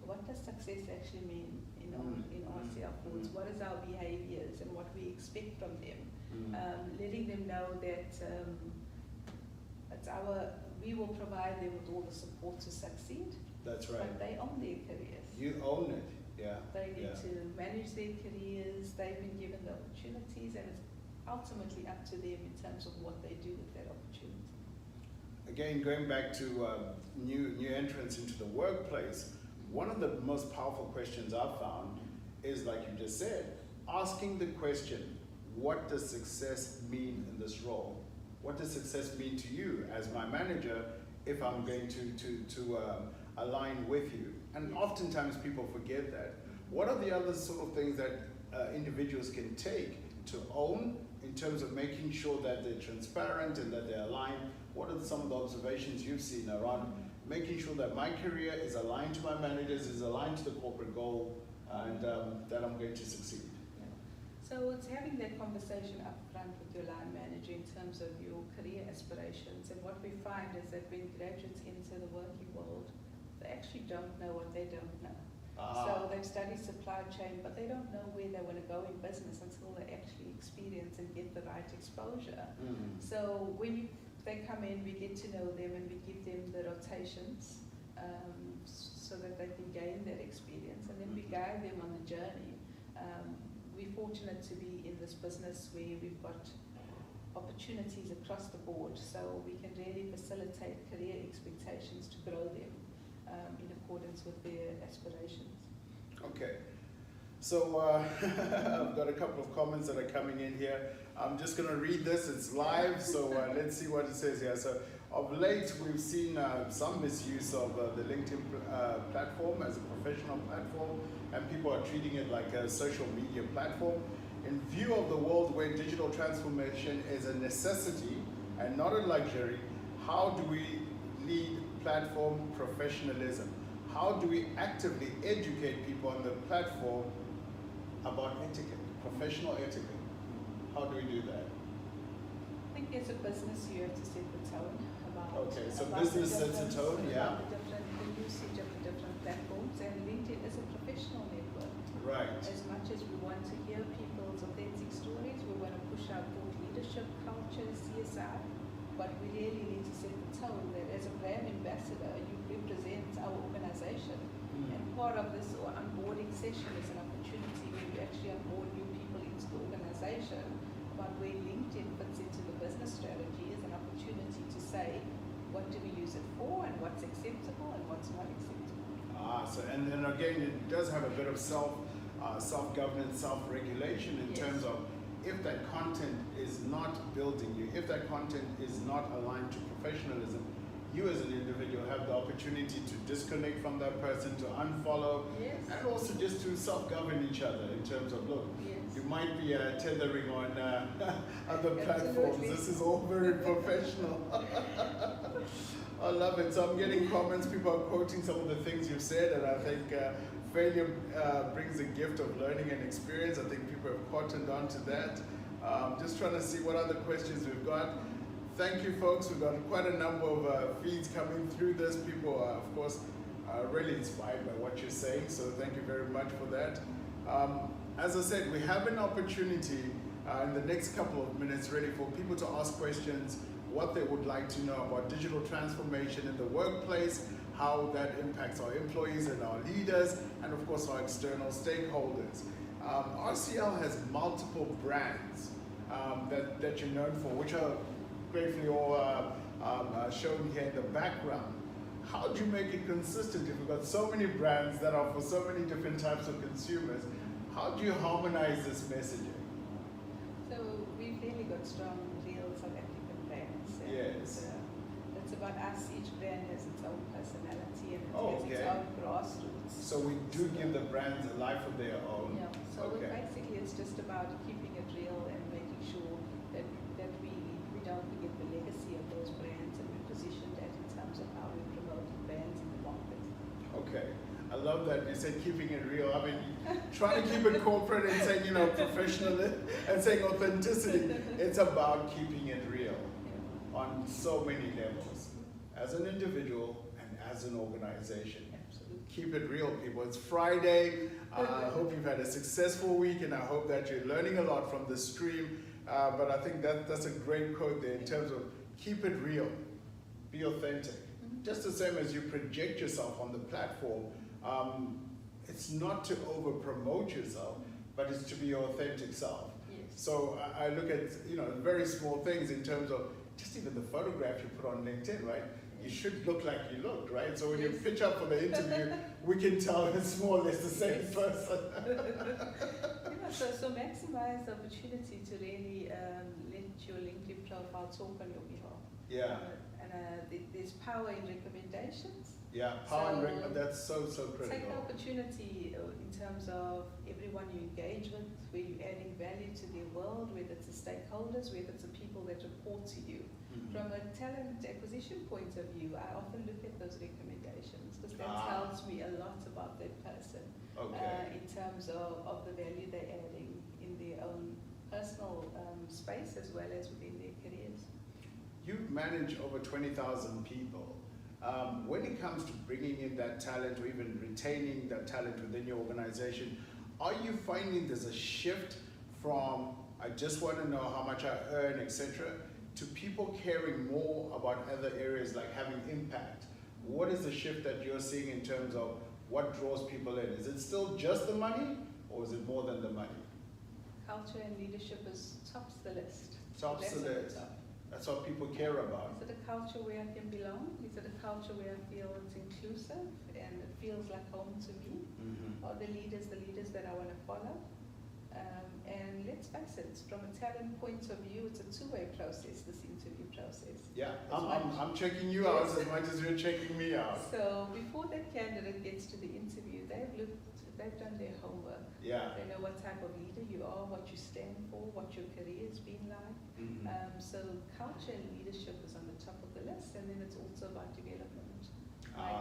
what does success actually mean in RCL foods, what is our behaviors and what we expect from them, letting them know that we will provide them with all the support to succeed. That's right. But they own their careers. You own it, yeah. They need to manage their careers, they've been given the opportunities, and it's ultimately up to them in terms of what they do with that opportunity. Again, going back to new entrants into the workplace, one of the most powerful questions I've found is, like you just said, asking the question, what does success mean in this role? What does success mean to you as my manager if I'm going to align with you? And oftentimes people forget that. What are the other sort of things that individuals can take to own in terms of making sure that they're transparent and that they're aligned? What are some of the observations you've seen around making sure that my career is aligned to my managers, is aligned to the corporate goal, and that I'm going to succeed? So it's having that conversation up front with your line manager in terms of your career aspirations. And what we find is that when graduates enter the working world, they actually don't know what they don't know. So they've studied supply chain, but they don't know where they want to go in business until they actually experience and get the right exposure. So when they come in, we get to know them and we give them the rotations so that they can gain that experience, and then we guide them on the journey. We're fortunate to be in this business where we've got opportunities across the board, so we can really facilitate career expectations to grow them in accordance with their aspirations. Okay. So I've got a couple of comments that are coming in here. I'm just going to read this. It's live, so let's see what it says here. So of late, we've seen some misuse of the LinkedIn platform as a professional platform, and people are treating it like a social media platform. In view of the world where digital transformation is a necessity and not a luxury, how do we lead platform professionalism? How do we actively educate people on the platform about etiquette, professional etiquette? How do we do that? I think as a business, you have to set the tone about. Okay, so about business sets a tone, yeah. The usage of the different platforms, and LinkedIn is a professional network. Right. As much as we want to hear people's authentic stories, we want to push out thought leadership, culture, CSR, but we really need to set the tone that as a brand ambassador, you represent our organization. And part of this onboarding session is an opportunity where you actually onboard new people into the organization, about where LinkedIn fits into the business strategy is an opportunity to say, what do we use it for, and what's acceptable and what's not acceptable. So and then again, it does have a bit of self-governance, self-regulation in Yes. terms of if that content is not building you, if that content is not aligned to professionalism, you as an individual have the opportunity to disconnect from that person, to unfollow, Yes. and also just to self-govern each other in terms of, look, Yes. you might be tethering on other platforms. Absolutely. This is all very professional. I love it. So I'm getting comments, people are quoting some of the things you've said, and I think failure brings a gift of learning and experience. I think people have cottoned on to that. Just trying to see what other questions we've got. Thank you, folks. We've got quite a number of feeds coming through this. People are, of course, really inspired by what you're saying, so thank you very much for that. As I said, we have an opportunity in the next couple of minutes really for people to ask questions, what they would like to know about digital transformation in the workplace, how that impacts our employees and our leaders, and of course our external stakeholders. RCL has multiple brands that you're known for, which are gratefully all shown here in the background. How do you make it consistent if you've got so many brands that are for so many different types of consumers? How do you harmonize this messaging? So we've really got strong, real South African brands. And Yes. it's about us. Each brand has its own personality and it Oh, has its okay. own grassroots. So we do give the brands a life of their own. Yeah. So Okay. basically, it's just about keeping it real and making sure that we don't forget the legacy of those brands, and we position that in terms of how we promote brands in the market. Okay. I love that you said keeping it real. I mean, trying to keep it corporate and saying, professional and saying authenticity. It's about keeping it real Yeah. on so many levels, as an individual and as an organization. Absolutely. Keep it real, people. It's Friday. I hope you've had a successful week, and I hope that you're learning a lot from the stream. But I think that's a great quote there in terms of keep it real, be authentic. Mm-hmm. Just the same as you project yourself on the platform, it's not to over promote yourself, but it's to be your authentic self. Yes. So I look at very small things in terms of just even the photograph you put on LinkedIn, right? You should look like you looked, right? So when you Yes. pitch up for the interview, we can tell it's more or less the same Yes. person. So maximize the opportunity to really let your LinkedIn profile talk on your behalf. Yeah, There's power in recommendations. yeah. Power and So- that's so Take the critical. opportunity in terms of everyone you engage with, where you're adding value to their world, whether it's the stakeholders, whether it's the people that report to you. Mhm. From a talent acquisition point of view, I often look at those recommendations because that tells me a lot about that person Okay. in terms of the value they're adding in their own personal space as well as within their careers. You manage over 20,000 people. When it comes to bringing in that talent or even retaining that talent within your organization, are you finding there's a shift from I just want to know how much I earn, etc., to people caring more about other areas like having impact? What is the shift that you're seeing in terms of what draws people in? Is it still just the money, or is it more than the money? Culture and leadership tops the list. Tops That's the at the list. top. That's what people care about. Is it a culture where I can belong? Is it a culture where I feel it's inclusive and it feels like home to me? Mm-hmm. Are the leaders that I want to follow? And let's face it, from a talent point of view, it's a two-way process, this interview process. Yeah, As I'm checking you out Yes. as much as you're checking me out. So before that candidate gets to the interview, they've done their homework. Yeah. They know what type of leader you are, what you stand for, what your career's been like. Mhm. So culture and leadership is on the top of the list, and then it's also about development,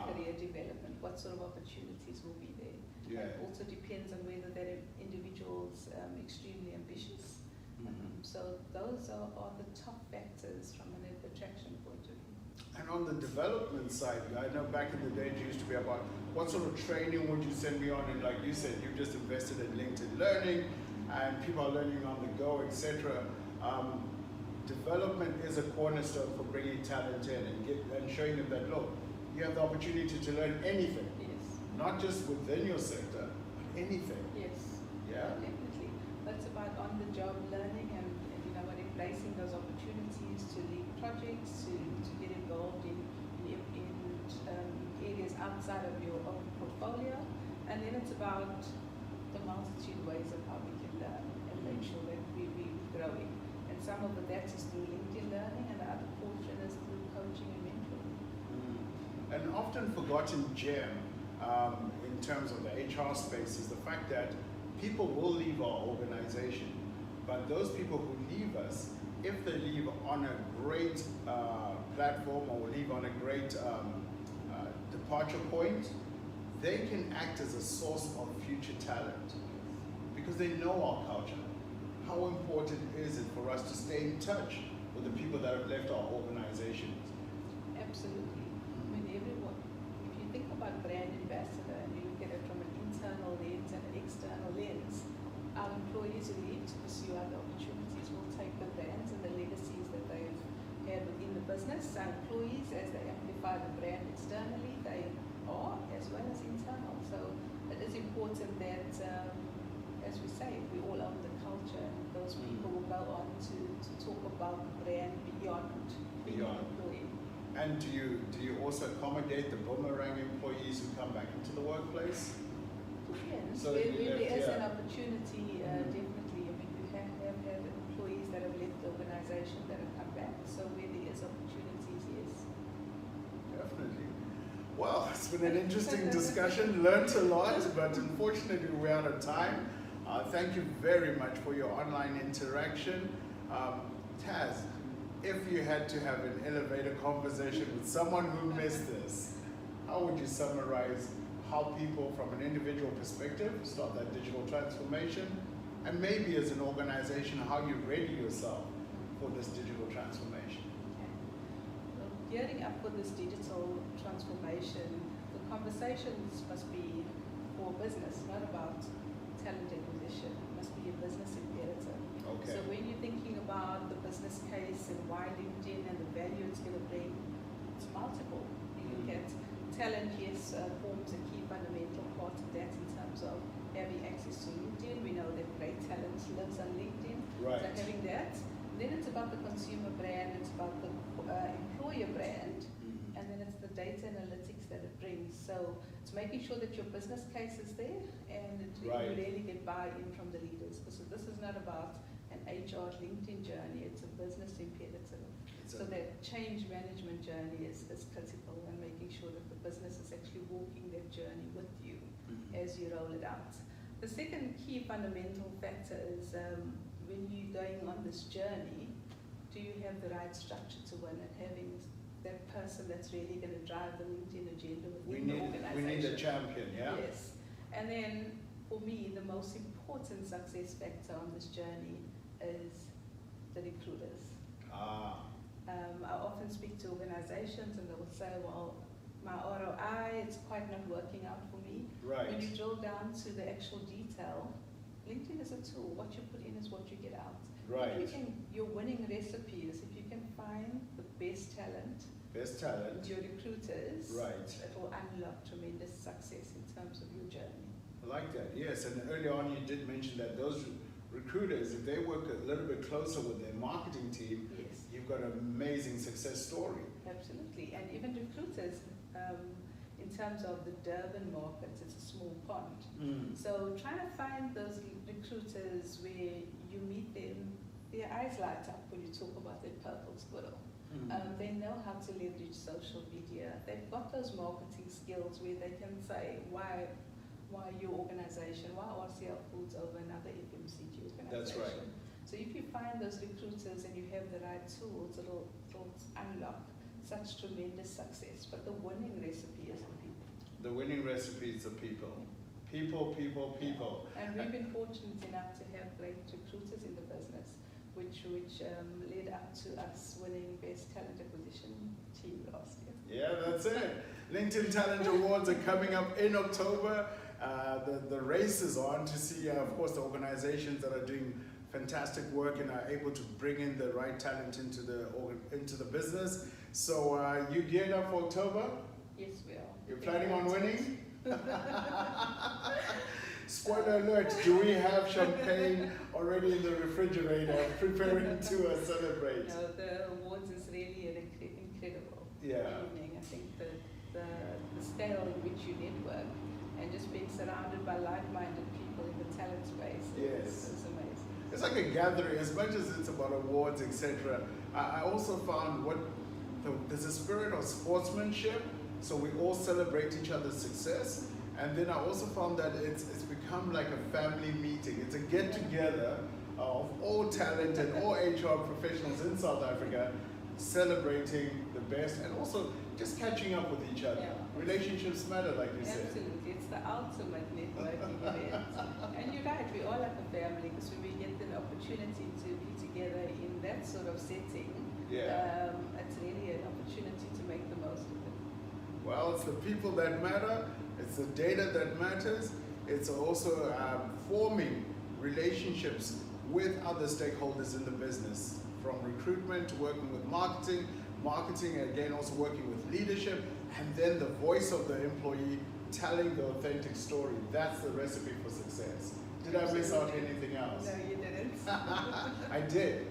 career development, what sort of opportunities will be there. Yeah. It also depends on whether that individual's extremely ambitious. Mhm. So those are the top factors from an attraction point of view. And on the development side, I know back in the day it used to be about what sort of training would you send me on, and like you said, you've just invested in LinkedIn Learning, and people are learning on the go, etc. Development is a cornerstone for bringing talent in and showing them that, look, you have the opportunity to learn anything, Yes. not just within your sector, but anything. Yes. Yeah. Definitely. That's about on-the-job learning and embracing those opportunities to lead projects, to get involved in areas outside of your own portfolio. And then it's about the multitude ways of how we can learn and make sure that we're growing. And some of that is through LinkedIn learning, and the other portion is through coaching and mentoring. An often forgotten gem in terms of the HR space is the fact that people will leave our organization, but those people who leave us, if they leave on a great platform or leave on a great departure point, they can act as a source of future talent because they know our culture. How important is it for us to stay in touch with the people that have left our organizations? Absolutely. I mean, everyone, if you think about brand ambassador and you look at it from an internal lens and an external lens, our employees who leave to pursue other opportunities will take the brands and the legacies that they've had within the business. Our employees, as they amplify the brand externally, they are as well as internal. So it is important that, as we say, we all own the culture, and those people will go on to talk about the brand beyond being an employee. And do you also accommodate the boomerang employees who come back into the workplace? Yes, So where there is yeah. an opportunity, definitely. I mean, we have had employees that have left the organization that have come back. So where there is opportunities, yes. Definitely. Well, it's been an interesting discussion, learned a lot, but unfortunately we're out of time. Thank you very much for your online interaction. Taz, if you had to have an elevator conversation with someone who missed this, how would you summarize how people from an individual perspective start that digital transformation, and maybe as an organization, how you ready yourself for this digital transformation? Well, gearing up for this digital transformation, the conversations must be for business, not about talent acquisition. It must be a business imperative. Okay. So when you're thinking about the business case and why LinkedIn and the value it's going to bring, it's multiple. You look at talent, yes, forms a key fundamental part of that in terms of having access to LinkedIn. We know that great talent lives on LinkedIn. Right. So having that. Then it's about the consumer brand, it's about the employer brand, and then it's the data analytics that it brings. So it's making sure that your business case is there, and you really get buy-in from the leaders. So this is not about an HR LinkedIn journey, it's a business imperative. So that change management journey is critical, and making sure that the business is actually walking that journey with you as you roll it out. The second key fundamental factor is when you're going on this journey, do you have the right structure to win, and having that person that's really going to drive the LinkedIn agenda within the organization. We need a champion, yeah? Yes. And then for me, the most important success factor on this journey is the recruiters. I often speak to organizations and they will say, well, my ROI, it's quite not working out for me. Right. When you drill down to the actual detail, LinkedIn is a tool. What you put in is what you get out. Right. Your winning recipe is if you can find the best talent, your recruiters, it will unlock tremendous success in terms of your journey. I like that, yes. And earlier on you did mention that those recruiters, if they work a little bit closer with their marketing team, yes, you've got an amazing success story. Absolutely. And even recruiters, in terms of the Durban markets, it's a small pond. So trying to find those recruiters where you meet them, their eyes light up when you talk about their purple squirrel. They know how to leverage social media. They've got those marketing skills where they can say, why your organization, why RCL Foods over another FMCG organization? That's right. So if you find those recruiters and you have the right tools, it'll unlock such tremendous success. But the winning recipe is the people. The winning recipe is the people. People, people, people. And we've been fortunate enough to have great recruiters in the business, which led up to us winning Best Talent Acquisition Team last year. Yeah, that's it. LinkedIn Talent Awards are coming up in October. The race is on to see, of course, the organizations that are doing fantastic work and are able to bring in the right talent into the business. So you geared up for October? Yes, we are. You're planning on winning? Spoiler alert, do we have champagne already in the refrigerator preparing to celebrate? No, the awards is really an incredible evening. I think the scale in which you network and just being surrounded by like-minded people in the talent space is amazing. It's like a gathering, as much as it's about awards, etc. I also found there's a spirit of sportsmanship, so we all celebrate each other's success. And then I also found that it's become like a family meeting. It's a get-together of all talent and all HR professionals in South Africa celebrating the best and also just catching up with each other. Yeah. Relationships matter, like you said. Absolutely, it's the ultimate networking event. And you're right, we all like a family because when we get the opportunity to be together in that sort of setting, it's really an opportunity to make the most of it. Well, it's the people that matter, it's the data that matters, it's also forming relationships with other stakeholders in the business, from recruitment to working with marketing again also working with leadership, and then the voice of the employee telling the authentic story. That's the recipe for success. Did I miss out anything else? No, you didn't. I did.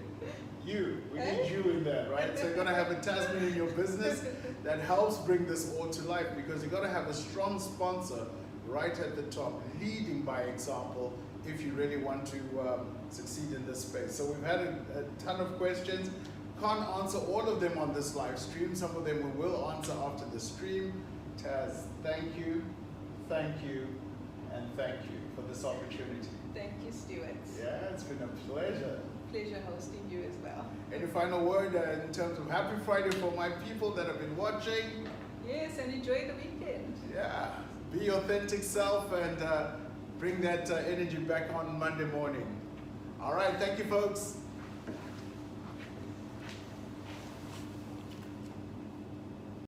We need you in that, right? So you're gonna have a Tasmin in your business that helps bring this all to life, because you're gonna have a strong sponsor right at the top, leading by example if you really want to succeed in this space. So we've had a ton of questions. Can't answer all of them on this live stream. Some of them we will answer after the stream. Taz, thank you, and thank you for this opportunity. Thank you, Stuart. Yeah, it's been a pleasure. Pleasure hosting you as well. Any final word in terms of Happy Friday for my people that have been watching? Yes, and enjoy the weekend. Yeah, be your authentic self and bring that energy back on Monday morning. All right, thank you, folks.